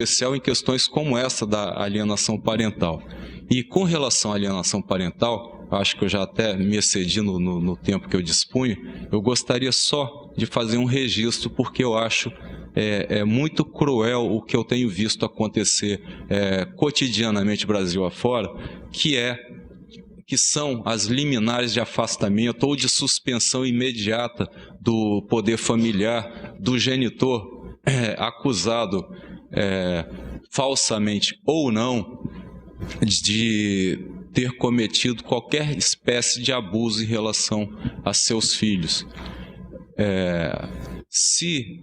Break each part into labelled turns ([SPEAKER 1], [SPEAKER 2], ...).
[SPEAKER 1] especial em questões como essa da alienação parental. E com relação à alienação parental, acho que eu já até me excedi no tempo que eu dispunho, eu gostaria só de fazer um registro, porque eu acho muito cruel o que eu tenho visto acontecer cotidianamente Brasil afora, que são as liminares de afastamento ou de suspensão imediata do poder familiar do genitor acusado falsamente ou não de ter cometido qualquer espécie de abuso em relação a seus filhos. Se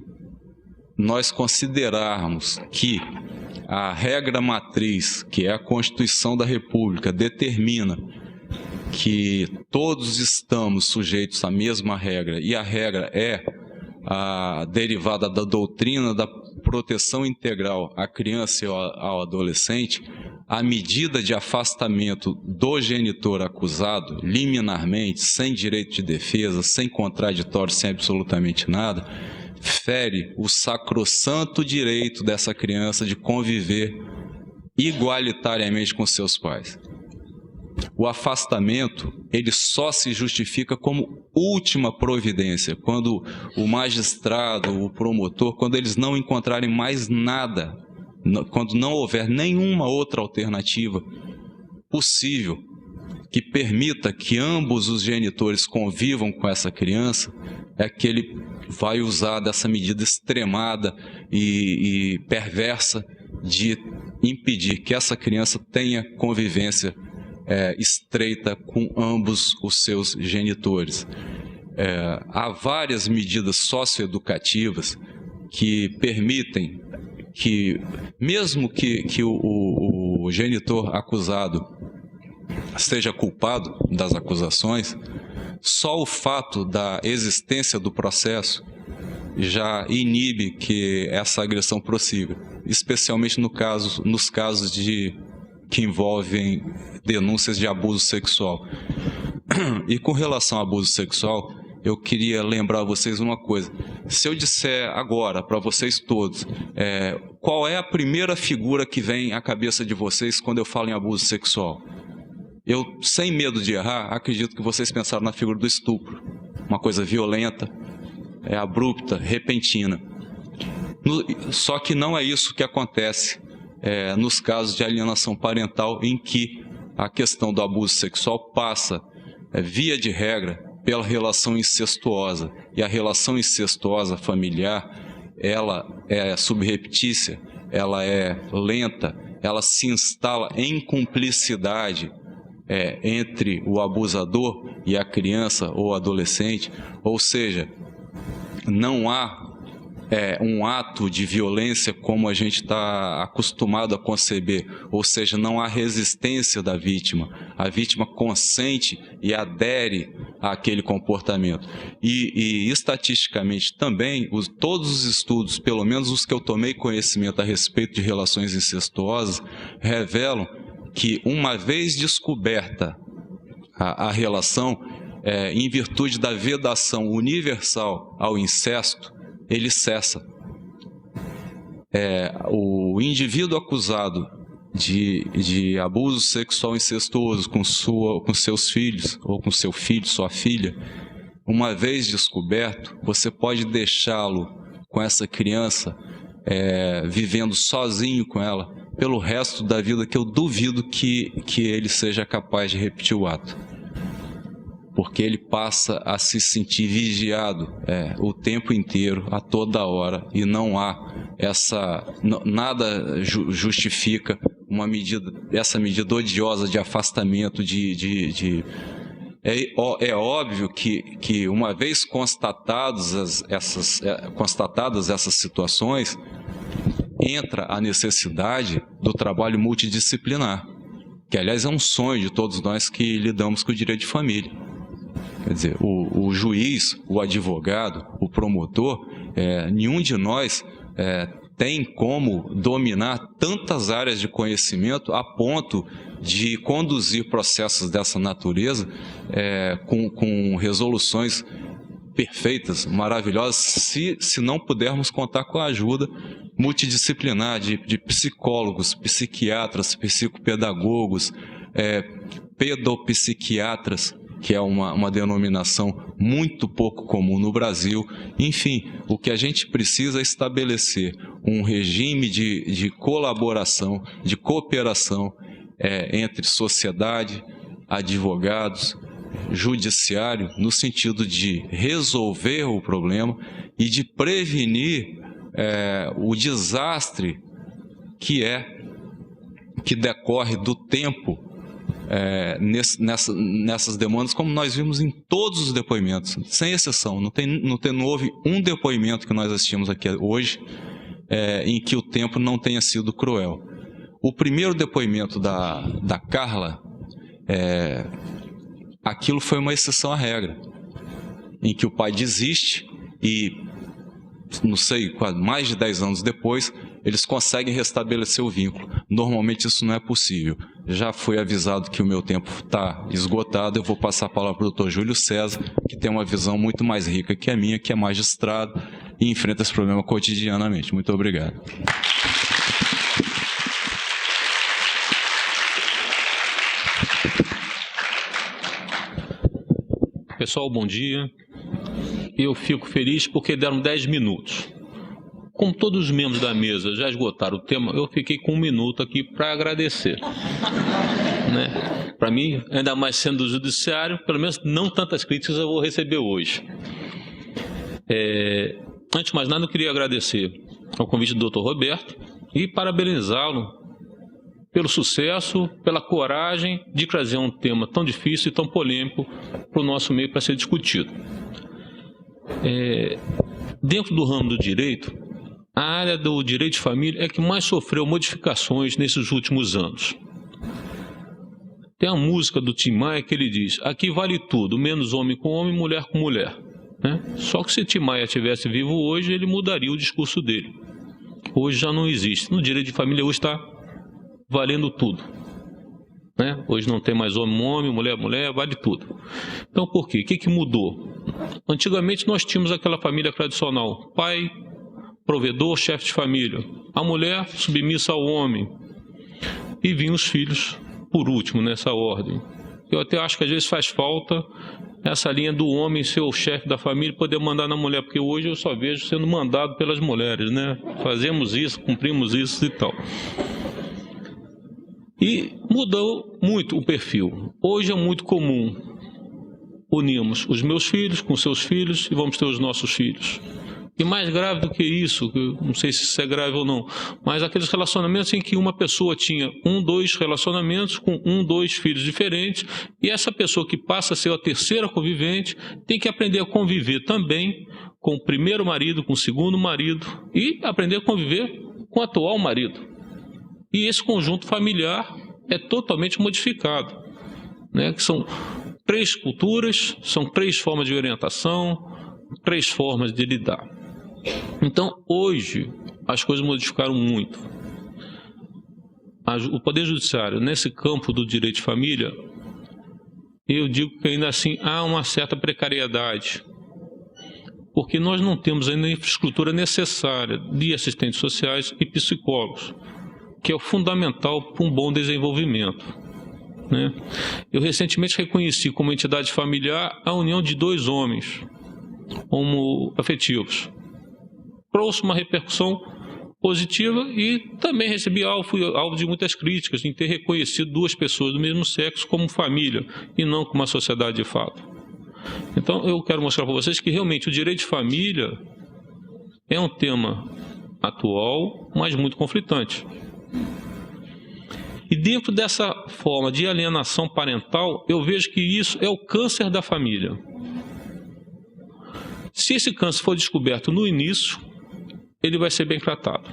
[SPEAKER 1] nós considerarmos que a regra matriz, que é a Constituição da República, determina que todos estamos sujeitos à mesma regra, e a regra é a derivada da doutrina da proteção integral à criança e ao adolescente, a medida de afastamento do genitor acusado, liminarmente, sem direito de defesa, sem contraditório, sem absolutamente nada, fere o sacrossanto direito dessa criança de conviver igualitariamente com seus pais. O afastamento, ele só se justifica como última providência, quando o magistrado, o promotor, quando eles não encontrarem mais nada, quando não houver nenhuma outra alternativa possível que permita que ambos os genitores convivam com essa criança, é que ele vai usar dessa medida extremada e perversa de impedir que essa criança tenha convivência estreita com ambos os seus genitores. Há várias medidas socioeducativas que permitem que, mesmo que o genitor acusado seja culpado das acusações, só o fato da existência do processo já inibe que essa agressão prossiga, especialmente nos casos que envolvem denúncias de abuso sexual. E com relação ao abuso sexual, eu queria lembrar a vocês uma coisa. Se eu disser agora para vocês todos, qual é a primeira figura que vem à cabeça de vocês quando eu falo em abuso sexual? Eu, sem medo de errar, acredito que vocês pensaram na figura do estupro. Uma coisa violenta, abrupta, repentina. Só que não é isso que acontece nos casos de alienação parental, em que a questão do abuso sexual passa, via de regra, pela relação incestuosa. E a relação incestuosa familiar, ela é subreptícia, ela é lenta, ela se instala em cumplicidade entre o abusador e a criança ou adolescente, ou seja, não há um ato de violência como a gente está acostumado a conceber, ou seja, não há resistência da vítima. A vítima consente e adere àquele comportamento. E estatisticamente também, todos os estudos, pelo menos os que eu tomei conhecimento a respeito de relações incestuosas, revelam que, uma vez descoberta a relação, em virtude da vedação universal ao incesto, ele cessa. O indivíduo acusado de abuso sexual incestuoso com seus filhos, ou com seu filho, sua filha, uma vez descoberto, você pode deixá-lo com essa criança, vivendo sozinho com ela, pelo resto da vida, que eu duvido que ele seja capaz de repetir o ato. Porque ele passa a se sentir vigiado o tempo inteiro, a toda hora, e não há nada justifica essa medida odiosa de afastamento, É óbvio que uma vez constatadas essas situações, entra a necessidade do trabalho multidisciplinar, que, aliás, é um sonho de todos nós que lidamos com o direito de família. Quer dizer, o juiz, o advogado, o promotor, nenhum de nós tem como dominar tantas áreas de conhecimento a ponto de conduzir processos dessa natureza com resoluções perfeitas, maravilhosas, se não pudermos contar com a ajuda multidisciplinar de psicólogos, psiquiatras, psicopedagogos, pedopsiquiatras, que é uma denominação muito pouco comum no Brasil. Enfim, o que a gente precisa é estabelecer um regime de colaboração, de cooperação entre sociedade, advogados, judiciário, no sentido de resolver o problema e de prevenir o desastre que decorre do tempo nessas demandas, como nós vimos em todos os depoimentos, sem exceção. Não houve um depoimento que nós assistimos aqui hoje em que o tempo não tenha sido cruel. O primeiro depoimento da Carla, aquilo foi uma exceção à regra, em que o pai desiste e, não sei, mais de 10 anos depois, eles conseguem restabelecer o vínculo. Normalmente isso não é possível. Já fui avisado que o meu tempo está esgotado, eu vou passar a palavra para o Dr. Júlio César, que tem uma visão muito mais rica que a minha, que é magistrado e enfrenta esse problema cotidianamente. Muito obrigado.
[SPEAKER 2] Pessoal, bom dia. Eu fico feliz porque deram 10 minutos. Como todos os membros da mesa já esgotaram o tema, eu fiquei com 1 minuto aqui para agradecer. Para mim, ainda mais sendo do judiciário, pelo menos não tantas críticas eu vou receber hoje. Antes de mais nada, eu queria agradecer ao convite do Dr. Roberto e parabenizá-lo pelo sucesso, pela coragem de trazer um tema tão difícil e tão polêmico para o nosso meio para ser discutido. Dentro do ramo do direito, a área do direito de família é que mais sofreu modificações nesses últimos anos. Tem a música do Tim Maia que ele diz: aqui vale tudo, menos homem com homem, mulher com mulher. Só que se Tim Maia estivesse vivo hoje, ele mudaria o discurso dele. Hoje já não existe. No direito de família hoje está valendo tudo. Hoje não tem mais homem, mulher, vale tudo. Então por quê? O que mudou? Antigamente nós tínhamos aquela família tradicional: pai, provedor, chefe de família, a mulher submissa ao homem, e vinham os filhos por último nessa ordem. Eu até acho que às vezes faz falta essa linha do homem ser o chefe da família e poder mandar na mulher, porque hoje eu só vejo sendo mandado pelas mulheres, Fazemos isso, cumprimos isso e tal. E mudou muito o perfil. Hoje é muito comum unirmos os meus filhos com seus filhos e vamos ter os nossos filhos. E mais grave do que isso, não sei se isso é grave ou não, mas aqueles relacionamentos em que uma pessoa tinha 2 relacionamentos com 2 filhos diferentes, e essa pessoa que passa a ser a terceira convivente tem que aprender a conviver também com o primeiro marido, com o segundo marido, e aprender a conviver com o atual marido. E esse conjunto familiar é totalmente modificado, que são 3 culturas, são 3 formas de orientação, 3 formas de lidar. Então, hoje, as coisas modificaram muito. O Poder Judiciário, nesse campo do direito de família, eu digo que ainda assim há uma certa precariedade, porque nós não temos ainda a infraestrutura necessária de assistentes sociais e psicólogos, que é o fundamental para um bom desenvolvimento. Eu recentemente reconheci como entidade familiar a união de 2 homens homoafetivos. Trouxe uma repercussão positiva e também fui alvo de muitas críticas em ter reconhecido 2 pessoas do mesmo sexo como família e não como uma sociedade de fato. Então eu quero mostrar para vocês que realmente o direito de família é um tema atual, mas muito conflitante. E dentro dessa forma de alienação parental, eu vejo que isso é o câncer da família. Se esse câncer for descoberto no início, ele vai ser bem tratado.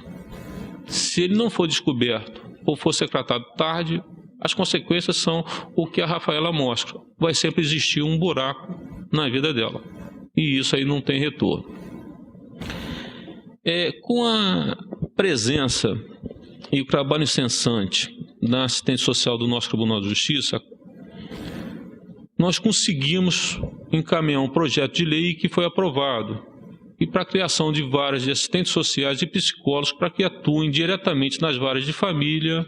[SPEAKER 2] Se ele não for descoberto ou for ser tratado tarde, as consequências são o que a Rafaela mostra. Vai sempre existir um buraco na vida dela. E isso aí não tem retorno. Com a presença e o trabalho incessante da assistente social do nosso Tribunal de Justiça, nós conseguimos encaminhar um projeto de lei que foi aprovado e para a criação de varas de assistentes sociais e psicólogos para que atuem diretamente nas varas de família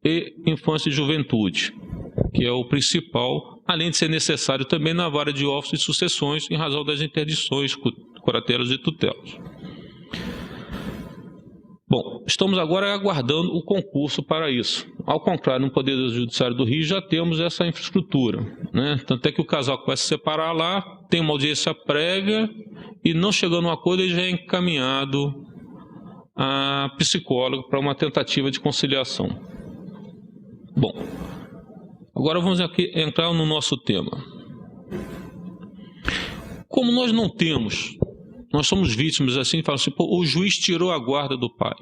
[SPEAKER 2] e infância e juventude, que é o principal, além de ser necessário também na vara de óbitos e sucessões em razão das interdições, curatelas e tutelas. Bom, estamos agora aguardando o concurso para isso. Ao contrário, no Poder Judiciário do Rio já temos essa infraestrutura, né? Tanto é que o casal que vai se separar lá tem uma audiência prévia e, não chegando a um acordo, ele já é encaminhado a psicólogo para uma tentativa de conciliação. Bom, agora vamos aqui entrar no nosso tema. Como nós não temos... Nós somos vítimas assim, falam assim, pô, o juiz tirou a guarda do pai,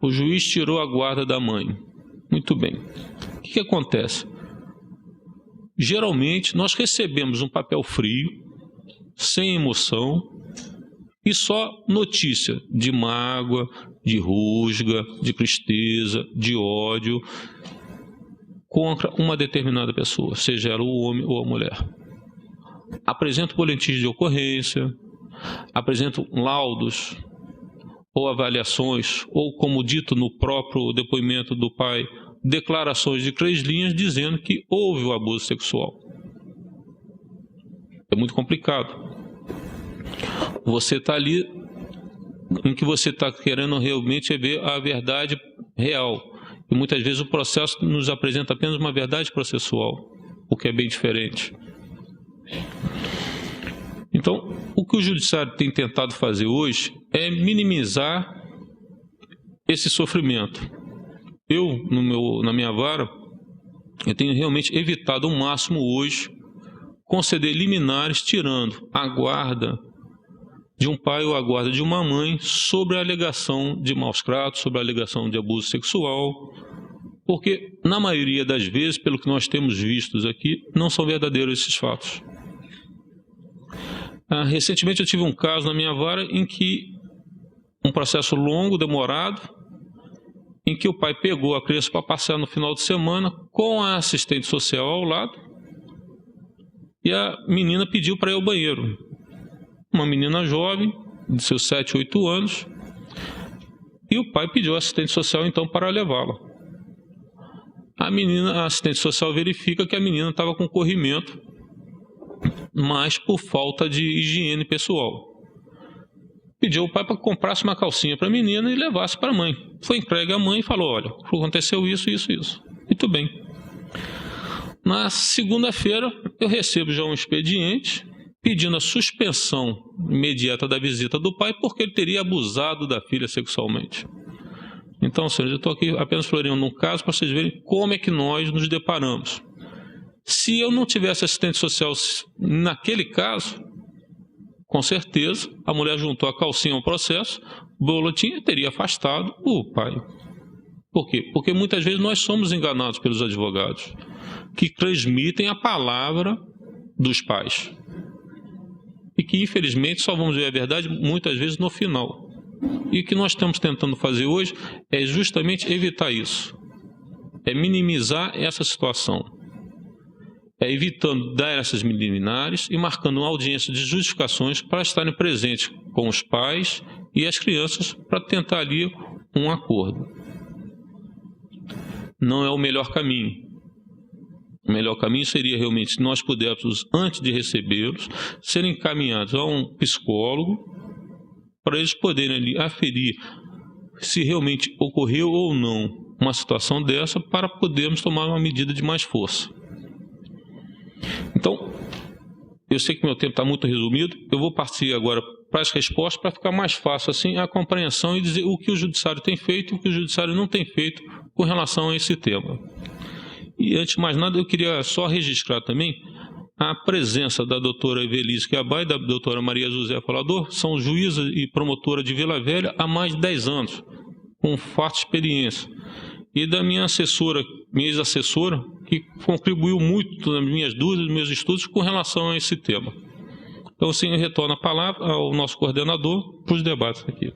[SPEAKER 2] o juiz tirou a guarda da mãe. Muito bem. O que acontece? Geralmente nós recebemos um papel frio, sem emoção, e só notícia de mágoa, de rusga, de tristeza, de ódio contra uma determinada pessoa, seja ela o homem ou a mulher. Apresenta boletins de ocorrência, apresentam laudos ou avaliações, ou, como dito no próprio depoimento do pai, declarações de 3 linhas dizendo que houve o abuso sexual. É muito complicado. Você está ali em que você está querendo realmente ver a verdade real. E muitas vezes o processo nos apresenta apenas uma verdade processual, o que é bem diferente. Então, o que o judiciário tem tentado fazer hoje é minimizar esse sofrimento. Eu, na minha vara, eu tenho realmente evitado ao máximo hoje conceder liminares tirando a guarda de um pai ou a guarda de uma mãe sobre a alegação de maus tratos, sobre a alegação de abuso sexual, porque, na maioria das vezes, pelo que nós temos vistos aqui, não são verdadeiros esses fatos. Recentemente eu tive um caso na minha vara em que um processo longo, demorado, em que o pai pegou a criança para passear no final de semana com a assistente social ao lado e a menina pediu para ir ao banheiro. Uma menina jovem, de seus 7, 8 anos, e o pai pediu a assistente social então para levá-la. A assistente social verifica que a menina estava com corrimento, mas por falta de higiene pessoal. Pediu ao pai para que comprasse uma calcinha para a menina e levasse para a mãe. Foi entregue à mãe e falou, olha, aconteceu isso, isso, isso. Muito bem. Na segunda-feira, eu recebo já um expediente pedindo a suspensão imediata da visita do pai porque ele teria abusado da filha sexualmente. Então, senhores, eu estou aqui apenas floreando um caso para vocês verem como é que nós nos deparamos. Se eu não tivesse assistente social naquele caso, com certeza a mulher juntou a calcinha ao processo, o boletim teria afastado o pai. Por quê? Porque muitas vezes nós somos enganados pelos advogados, que transmitem a palavra dos pais. E que, infelizmente, só vamos ver a verdade muitas vezes no final. E o que nós estamos tentando fazer hoje é justamente evitar isso. É minimizar essa situação. É evitando dar essas liminares e marcando uma audiência de justificações para estarem presentes com os pais e as crianças para tentar ali um acordo. Não é o melhor caminho. O melhor caminho seria realmente, se nós pudéssemos, antes de recebê-los, serem encaminhados a um psicólogo para eles poderem ali aferir se realmente ocorreu ou não uma situação dessa para podermos tomar uma medida de mais força. Então, eu sei que meu tempo está muito resumido, eu vou partir agora para as respostas para ficar mais fácil assim a compreensão e dizer o que o judiciário tem feito e o que o judiciário não tem feito com relação a esse tema. E antes de mais nada, eu queria só registrar também a presença da doutora Evelise Quiabá e da doutora Maria José Falador, são juíza e promotora de Vila Velha há mais de 10 anos, com farta experiência. E da minha assessora, minha ex-assessora, que contribuiu muito nas minhas dúvidas, nos meus estudos com relação a esse tema. Então, assim, eu retorno a palavra ao nosso coordenador para os debates aqui.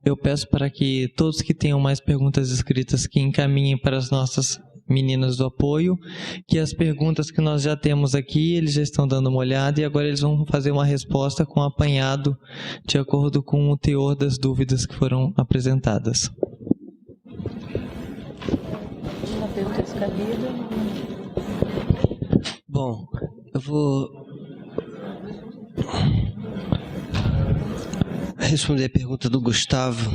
[SPEAKER 3] eu peço para que todos que tenham mais perguntas escritas que encaminhem para as nossas meninas do apoio, que as perguntas que nós já temos aqui, eles já estão dando uma olhada e agora eles vão fazer uma resposta com apanhado de acordo com o teor das dúvidas que foram apresentadas.
[SPEAKER 4] Uma pergunta descabida.
[SPEAKER 5] Bom, eu vou responder a pergunta do Gustavo.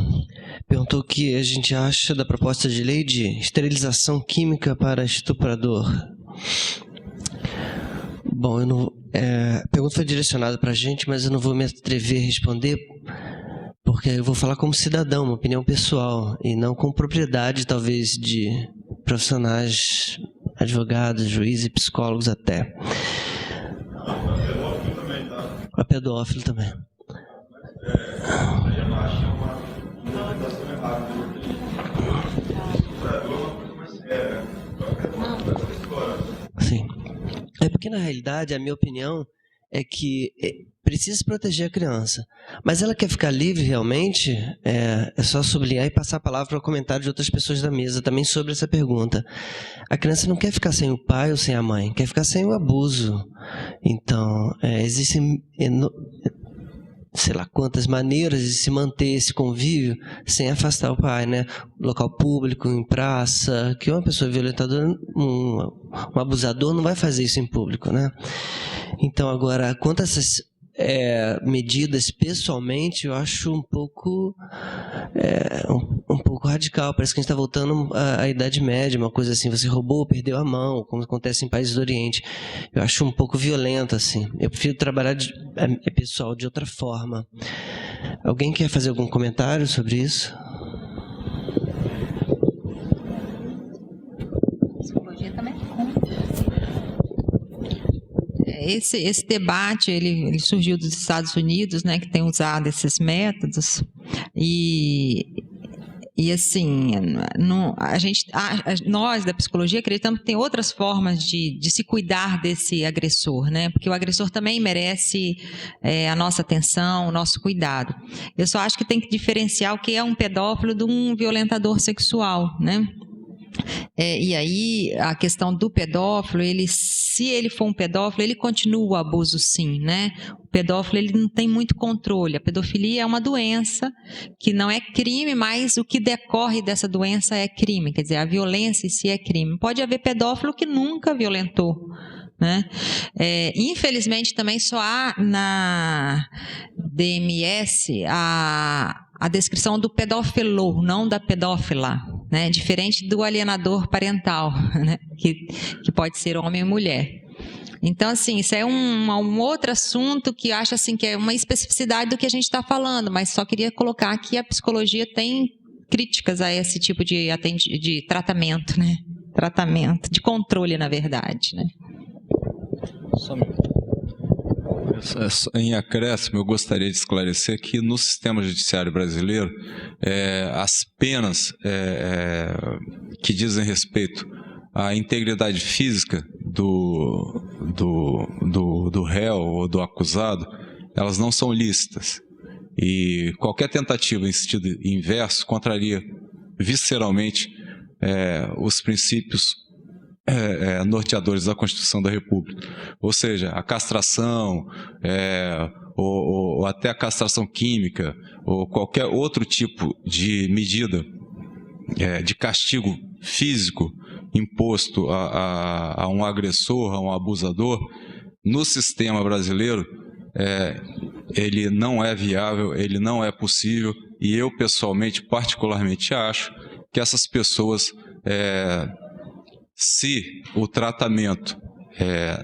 [SPEAKER 5] Perguntou o que a gente acha da proposta de lei de esterilização química para estuprador. Bom, a pergunta foi direcionada para a gente, mas eu não vou me atrever a responder, porque eu vou falar como cidadão, uma opinião pessoal, e não com propriedade, talvez, de profissionais, advogados, juízes e psicólogos até. A pedófilo também. Sim. É porque, na realidade, a minha opinião é que precisa proteger a criança. Mas ela quer ficar livre realmente, é só sublinhar e passar a palavra para o comentário de outras pessoas da mesa também sobre essa pergunta. A criança não quer ficar sem o pai ou sem a mãe, quer ficar sem o abuso. Então, existem sei lá quantas maneiras de se manter esse convívio sem afastar o pai, né? Local público, em praça, que uma pessoa violentadora, um abusador não vai fazer isso em público, né? Então, agora, quanto a essas medidas, pessoalmente, eu acho um pouco radical. Parece que a gente está voltando à Idade Média, uma coisa assim, você roubou, perdeu a mão, como acontece em países do Oriente. Eu acho um pouco violento, assim. Eu prefiro trabalhar pessoal de outra forma. Alguém quer fazer algum comentário sobre isso?
[SPEAKER 4] Psicologia também.
[SPEAKER 6] Esse debate ele surgiu dos Estados Unidos, né, que tem usado esses métodos, e assim, nós da psicologia acreditamos que tem outras formas de se cuidar desse agressor, né, porque o agressor também merece a nossa atenção, o nosso cuidado. Eu só acho que tem que diferenciar o que é um pedófilo de um violentador sexual, né? E aí a questão do pedófilo, se ele for um pedófilo, ele continua o abuso sim, né? O pedófilo ele não tem muito controle. A pedofilia é uma doença que não é crime, mas o que decorre dessa doença é crime, quer dizer, a violência em si é crime. Pode haver pedófilo que nunca violentou, né? Infelizmente também só há na DMS a descrição do pedófilo, não da pedófila, né? Diferente do alienador parental, né? que pode ser homem ou mulher. Então, assim, isso é um outro assunto que eu acho assim, que é uma especificidade do que a gente está falando, mas só queria colocar que a psicologia tem críticas a esse tipo de tratamento, né? Tratamento, de controle, na verdade, né?
[SPEAKER 1] Em acréscimo, eu gostaria de esclarecer que no sistema judiciário brasileiro, as penas que dizem respeito à integridade física do réu ou do acusado, elas não são lícitas. E qualquer tentativa em sentido inverso contraria visceralmente os princípios norteadores da Constituição da República. Ou seja, a castração, ou até a castração química, ou qualquer outro tipo de medida de castigo físico imposto a um agressor, a um abusador, no sistema brasileiro, ele não é viável, ele não é possível, e eu pessoalmente, particularmente, acho que essas pessoas, se o tratamento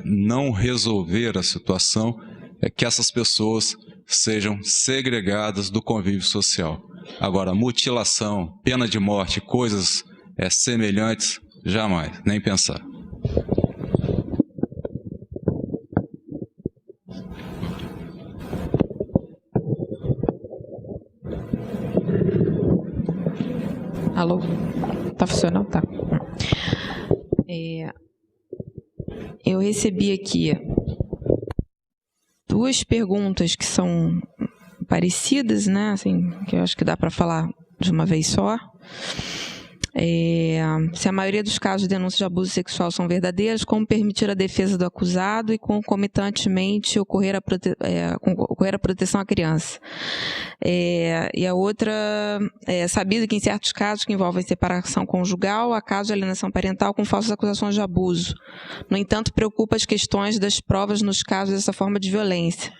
[SPEAKER 1] não resolver a situação, que essas pessoas sejam segregadas do convívio social. Agora, mutilação, pena de morte, coisas semelhantes, jamais, nem pensar.
[SPEAKER 7] Alô? Tá funcionando? Tá. Eu recebi aqui 2 perguntas que são parecidas, né? Assim, que eu acho que dá para falar de uma vez só. Se a maioria dos casos de denúncia de abuso sexual são verdadeiros, como permitir a defesa do acusado e concomitantemente ocorrer a proteção à criança. E a outra, é sabido que em certos casos que envolvem separação conjugal, há casos de alienação parental com falsas acusações de abuso. No entanto, preocupa as questões das provas nos casos dessa forma de violência.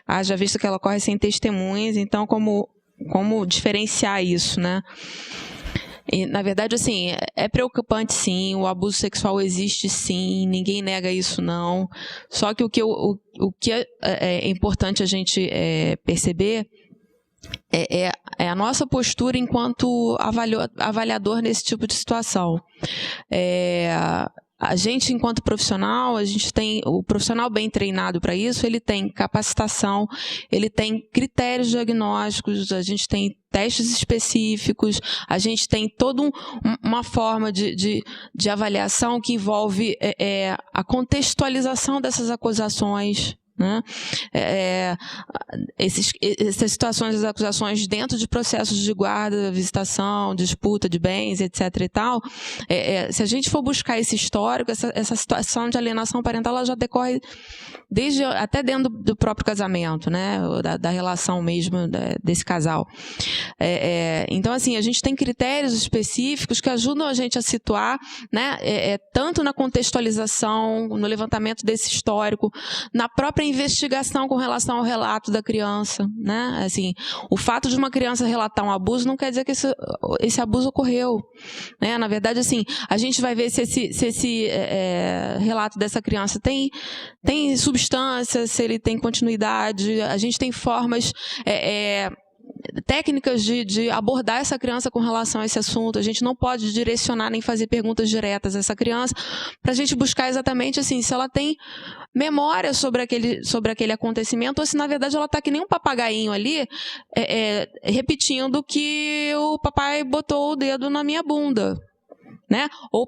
[SPEAKER 7] Haja visto que ela ocorre sem testemunhas, então como diferenciar isso, né? E, na verdade, assim, é preocupante sim, o abuso sexual existe sim, ninguém nega isso não. Só que o que é importante a gente perceber é a nossa postura enquanto avaliador nesse tipo de situação. A gente, enquanto profissional, o profissional bem treinado para isso, ele tem capacitação, ele tem critérios diagnósticos, a gente tem testes específicos, a gente tem toda uma forma de avaliação que envolve a contextualização dessas acusações, né? Essas situações das acusações dentro de processos de guarda, visitação, disputa de bens, etc. e tal, se a gente for buscar esse histórico, essa situação de alienação parental, ela já decorre até dentro do próprio casamento, né? Da relação mesmo desse casal. Então, assim, a gente tem critérios específicos que ajudam a gente a situar, né? Tanto na contextualização, no levantamento desse histórico, na própria investigação com relação ao relato da criança, né? Assim, o fato de uma criança relatar um abuso não quer dizer que esse abuso ocorreu, né? Na verdade, assim, a gente vai ver se esse relato dessa criança tem substância, se ele tem continuidade. A gente tem formas técnicas de abordar essa criança com relação a esse assunto. A gente não pode direcionar nem fazer perguntas diretas a essa criança para a gente buscar exatamente assim, se ela tem memória sobre aquele acontecimento ou se na verdade ela está que nem um papagainho ali repetindo que o papai botou o dedo na minha bunda, né? Ou